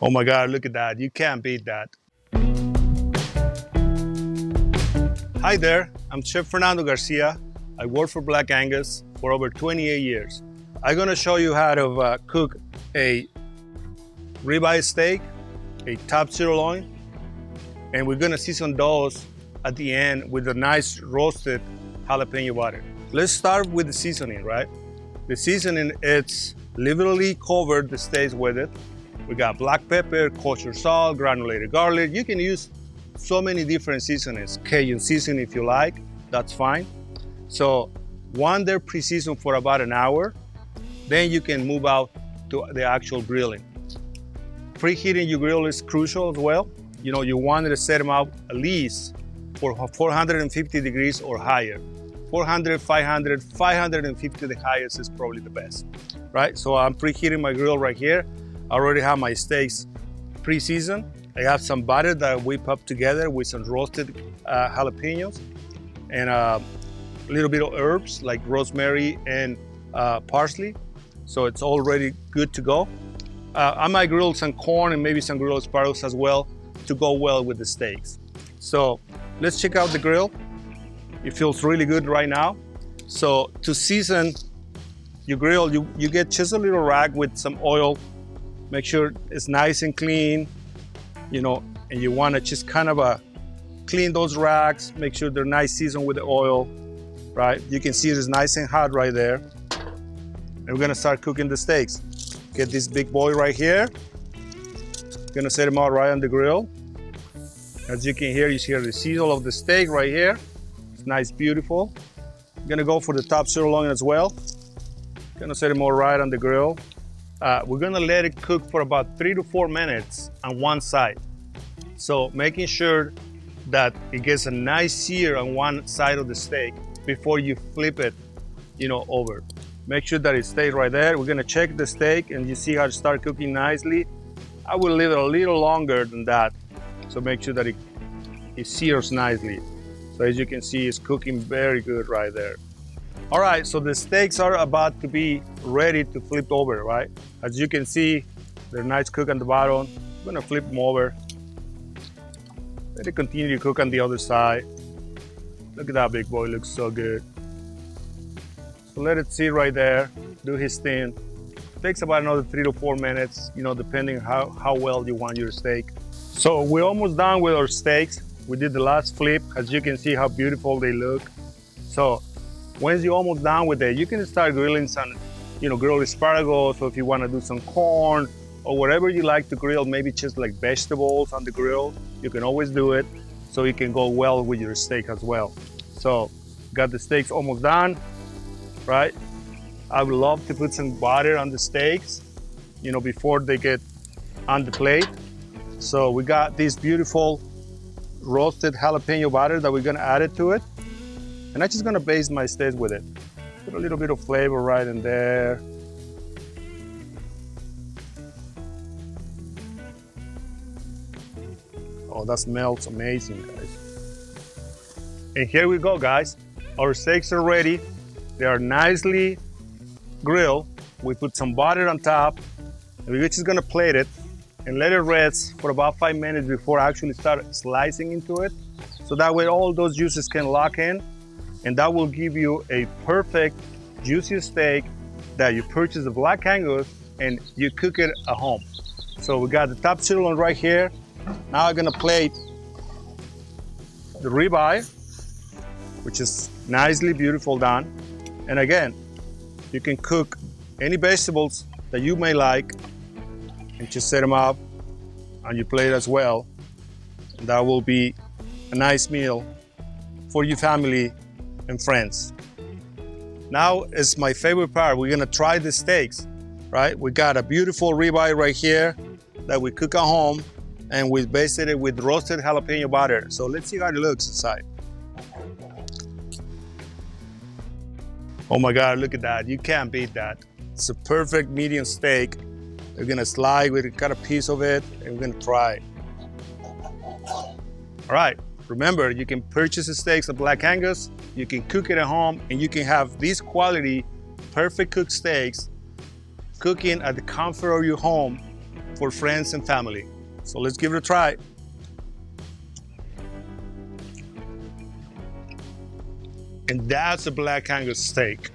Oh my God, look at that. You can't beat that. Hi there, I'm Chef Fernando Garcia. I work for Black Angus for over 28 years. I'm gonna show you how to cook a ribeye steak, a top sirloin, and we're gonna season those at the end with a nice roasted jalapeno butter. Let's start with the seasoning, right? The seasoning, it's literally covered the steaks with it. We got black pepper, kosher salt, granulated garlic. You can use so many different seasonings. Cajun seasoning if you like, that's fine. So one, they're pre-seasoned for about an hour. Then you can move out to the actual grilling. Preheating your grill is crucial as well. You know, you want to set them out at least for 450 degrees or higher. 400, 500, 550, the highest is probably the best, right? So I'm preheating my grill right here. I already have my steaks pre-seasoned. I have some butter that I whip up together with some roasted jalapenos and a little bit of herbs like rosemary and parsley. So it's already good to go. I might grill some corn and maybe some grilled asparagus as well to go well with the steaks. So let's check out the grill. It feels really good right now. So to season your grill, you get just a little rag with some oil. Make sure it's nice and clean, you know, and you want to just kind of clean those rags, make sure they're nice seasoned with the oil, right? You can see it is nice and hot right there. And we're gonna start cooking the steaks. Get this big boy right here. Gonna set them out right on the grill. As you can hear, you hear the sizzle of the steak right here. It's nice, beautiful. Gonna go for the top sirloin as well. Gonna set them all right on the grill. We're gonna let it cook for about 3 to 4 minutes on one side. So making sure that it gets a nice sear on one side of the steak before you flip it, you know, over. Make sure that it stays right there. We're gonna check the steak and you see how it start cooking nicely. I will leave it a little longer than that. So make sure that it sears nicely. So as you can see, it's cooking very good right there. All right, so the steaks are about to be ready to flip over, right? As you can see, they're nice cook on the bottom. I'm gonna flip them over. Let it continue to cook on the other side. Look at that big boy, looks so good. So let it sit right there, do his thing. It takes about another 3 to 4 minutes, you know, depending how well you want your steak. So we're almost done with our steaks. We did the last flip. As you can see how beautiful they look. So once you're almost done with it, you can start grilling some, you know, grilled asparagus, or if you want to do some corn or whatever you like to grill, maybe just like vegetables on the grill, you can always do it so it can go well with your steak as well. So got the steaks almost done, right? I would love to put some butter on the steaks, you know, before they get on the plate. So we got this beautiful roasted jalapeno butter that we're gonna add it to it. And I'm just gonna baste my steaks with it. Put a little bit of flavor right in there. Oh, that smells amazing, guys. And here we go, guys. Our steaks are ready. They are nicely grilled. We put some butter on top. And we're just gonna plate it and let it rest for about 5 minutes before I actually start slicing into it. So that way all those juices can lock in, and that will give you a perfect juicy steak that you purchase the Black Angus and you cook it at home. So we got the top sirloin right here. Now I'm gonna plate the ribeye, which is nicely beautiful done. And again, you can cook any vegetables that you may like and just set them up on your plate as well. And that will be a nice meal for your family and friends. Now is my favorite part. We're gonna try the steaks, right? We got a beautiful ribeye right here that we cook at home, and we basted it with roasted jalapeno butter. So let's see how it looks inside. Oh my God, look at that. You can't beat that. It's a perfect medium steak. We're gonna slide, we cut a piece of it, and we're gonna try it. All right, remember, you can purchase the steaks at Black Angus, you can cook it at home, and you can have these quality, perfect cooked steaks cooking at the comfort of your home for friends and family. So let's give it a try. And that's a Black Angus steak.